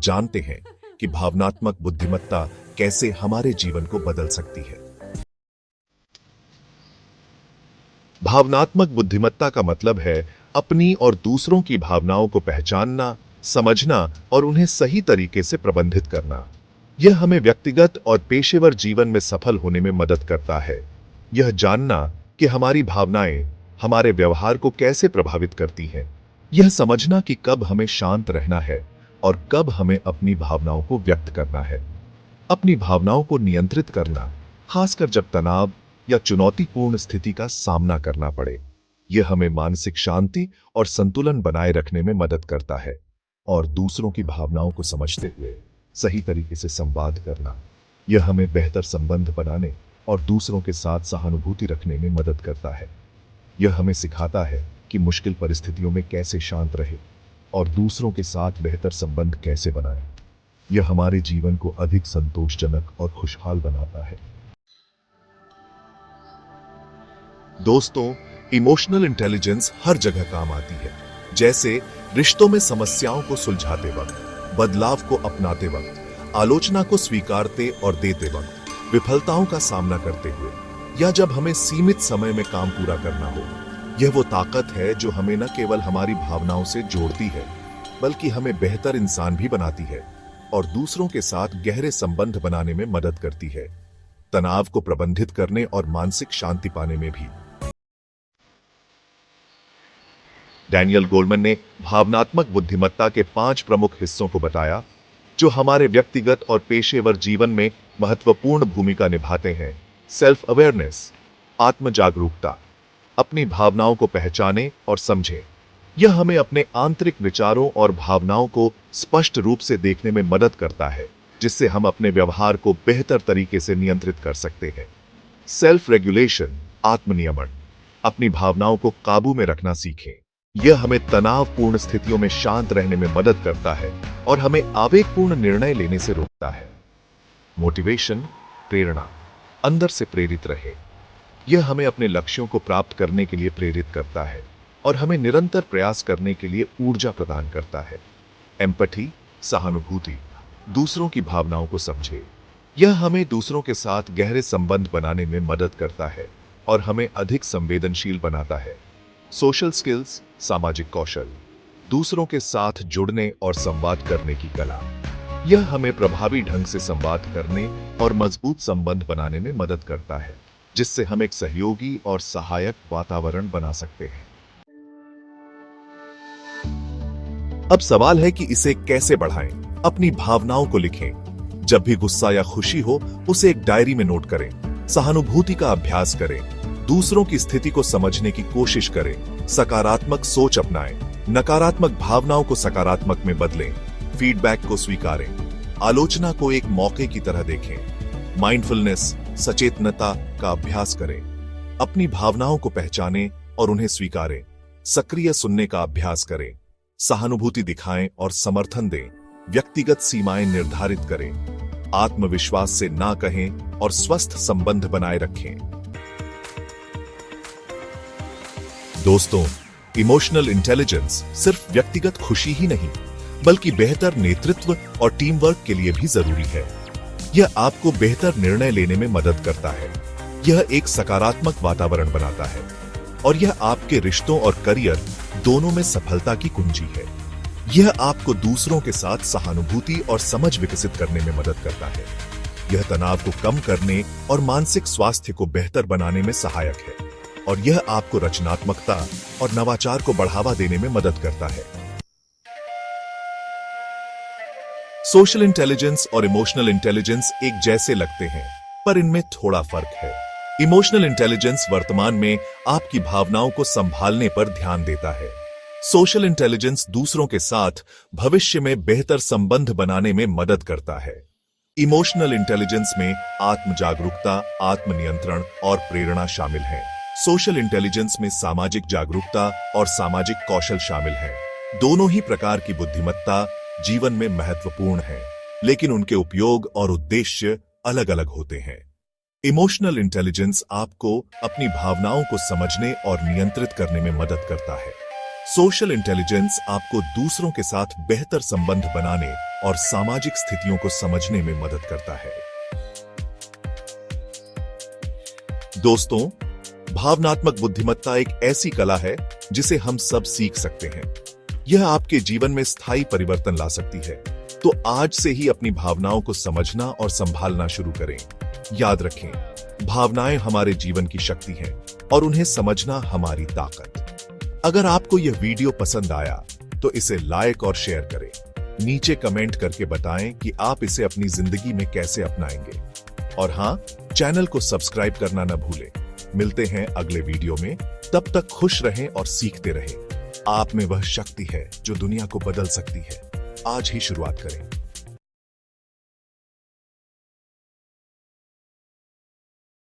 जानते हैं कि भावनात्मक बुद्धिमत्ता कैसे हमारे जीवन को बदल सकती है। भावनात्मक बुद्धिमत्ता का मतलब है अपनी और दूसरों की भावनाओं को पहचानना, समझना और उन्हें सही तरीके से प्रबंधित करना। यह हमें व्यक्तिगत और पेशेवर जीवन में सफल होने में मदद करता है। यह जानना कि हमारी भावनाएं हमारे व्यवहार को कैसे प्रभावित करती हैं। यह समझना कि कब हमें शांत रहना है और कब हमें अपनी भावनाओं को व्यक्त करना है। अपनी भावनाओं को नियंत्रित करना, खासकर जब तनाव या चुनौतीपूर्ण स्थिति का सामना करना पड़े। यह हमें मानसिक शांति और संतुलन बनाए रखने में मदद करता है। और दूसरों की भावनाओं को समझते हुए सही तरीके से संवाद करना, यह हमें बेहतर संबंध बनाने और दूसरों के साथ सहानुभूति रखने में मदद करता है। यह हमें सिखाता है कि मुश्किल परिस्थितियों में कैसे शांत रहे और दूसरों के साथ बेहतर संबंध कैसे बनाएं। यह हमारे जीवन को अधिक संतोषजनक और खुशहाल बनाता है। दोस्तों, इमोशनल इंटेलिजेंस हर जगह काम आती है, जैसे रिश्तों में समस्याओं को सुलझाते वक्त, बदलाव को अपनाते वक्त, आलोचना को स्वीकारते और देते वक्त, विफलताओं का सामना करते हुए, या जब हमें सीमित समय में काम पूरा करना हो। यह वो ताकत है जो हमें न केवल हमारी भावनाओं से जोड़ती है, बल्कि हमें बेहतर इंसान भी बनाती है और दूसरों के साथ गहरे संबंध बनाने में मदद करती है, तनाव को प्रबंधित करने और मानसिक शांति पाने में भी। डैनियल गोलमैन ने भावनात्मक बुद्धिमत्ता के 5 प्रमुख हिस्सों को बताया, जो हमारे व्यक्तिगत और पेशेवर जीवन में महत्वपूर्ण भूमिका निभाते हैं। सेल्फ अवेयरनेस, आत्म जागरूकता, अपनी भावनाओं को पहचानें और समझें। यह हमें अपने आंतरिक विचारों और भावनाओं को स्पष्ट रूप से देखने में मदद करता है, जिससे हम अपने व्यवहार को बेहतर तरीके से नियंत्रित कर सकते हैं। सेल्फ रेगुलेशन, आत्मनियमन, अपनी भावनाओं को काबू में रखना सीखें। यह हमें तनावपूर्ण स्थितियों में शांत रहने में मदद करता है और हमें आवेगपूर्ण निर्णय लेने से रोकता है। मोटिवेशन, प्रेरणा, अंदर से प्रेरित रहे। यह हमें अपने लक्ष्यों को प्राप्त करने के लिए प्रेरित करता है और हमें निरंतर प्रयास करने के लिए ऊर्जा प्रदान करता है। एम्पैथी, सहानुभूति, दूसरों की भावनाओं को समझे। यह हमें दूसरों के साथ गहरे संबंध बनाने में मदद करता है और हमें अधिक संवेदनशील बनाता है। सोशल स्किल्स, सामाजिक कौशल, दूसरों के साथ जुड़ने और संवाद करने की कला। यह हमें प्रभावी ढंग से संवाद करने और मजबूत संबंध बनाने में मदद करता है, जिससे हम एक सहयोगी और सहायक वातावरण बना सकते हैं। अब सवाल है कि इसे कैसे बढ़ाएं। अपनी भावनाओं को लिखें। जब भी गुस्सा या खुशी हो, उसे एक डायरी में नोट करें। सहानुभूति का अभ्यास करें। दूसरों की स्थिति को समझने की कोशिश करें। सकारात्मक सोच अपनाएं। नकारात्मक भावनाओं को सकारात्मक में बदलें। फीडबैक को स्वीकारें। आलोचना को एक मौके की तरह देखें। माइंडफुलनेस, सचेतनता का अभ्यास करें। अपनी भावनाओं को पहचानें और उन्हें स्वीकारें। सक्रिय सुनने का अभ्यास करें। सहानुभूति दिखाएं और समर्थन दें। व्यक्तिगत सीमाएं निर्धारित करें। आत्मविश्वास से ना कहें और स्वस्थ संबंध बनाए रखें। दोस्तों, इमोशनल इंटेलिजेंस सिर्फ व्यक्तिगत खुशी ही नहीं, बल्कि बेहतर नेतृत्व और टीम वर्क के लिए भी जरूरी है। यह आपको बेहतर निर्णय लेने में मदद करता है। यह एक सकारात्मक वातावरण बनाता है और यह आपके रिश्तों और करियर दोनों में सफलता की कुंजी है। यह आपको दूसरों के साथ सहानुभूति और समझ विकसित करने में मदद करता है। यह तनाव को कम करने और मानसिक स्वास्थ्य को बेहतर बनाने में सहायक है और यह आपको रचनात्मकता और नवाचार को बढ़ावा देने में मदद करता है। सोशल इंटेलिजेंस और इमोशनल इंटेलिजेंस एक जैसे लगते हैं, पर इनमें थोड़ा फर्क है। इमोशनल इंटेलिजेंस वर्तमान में आपकी भावनाओं को संभालने पर ध्यान देता है। सोशल इंटेलिजेंस दूसरों के साथ भविष्य में बेहतर संबंध बनाने में मदद करता है। इमोशनल इंटेलिजेंस में आत्म जागरूकता, आत्मनियंत्रण और प्रेरणा शामिल है। सोशल इंटेलिजेंस में सामाजिक जागरूकता और सामाजिक कौशल शामिल है। दोनों ही प्रकार की बुद्धिमत्ता जीवन में महत्वपूर्ण है, लेकिन उनके उपयोग और उद्देश्य अलग अलग होते हैं। इमोशनल इंटेलिजेंस आपको अपनी भावनाओं को समझने और नियंत्रित करने में मदद करता है, सोशल इंटेलिजेंस आपको दूसरों के साथ बेहतर संबंध बनाने और सामाजिक स्थितियों को समझने में मदद करता है। दोस्तों, भावनात्मक बुद्धिमत्ता एक ऐसी कला है जिसे हम सब सीख सकते हैं। यह आपके जीवन में स्थायी परिवर्तन ला सकती है। तो आज से ही अपनी भावनाओं को समझना और संभालना शुरू करें। याद रखें, भावनाएं हमारे जीवन की शक्ति हैं और उन्हें समझना हमारी ताकत। अगर आपको यह वीडियो पसंद आया तो इसे लाइक और शेयर करें। नीचे कमेंट करके बताएं कि आप इसे अपनी जिंदगी में कैसे अपनाएंगे। और हां, चैनल को सब्सक्राइब करना न भूलें। मिलते हैं अगले वीडियो में। तब तक खुश रहें और सीखते रहें। आप में वह शक्ति है जो दुनिया को बदल सकती है। आज ही शुरुआत करें।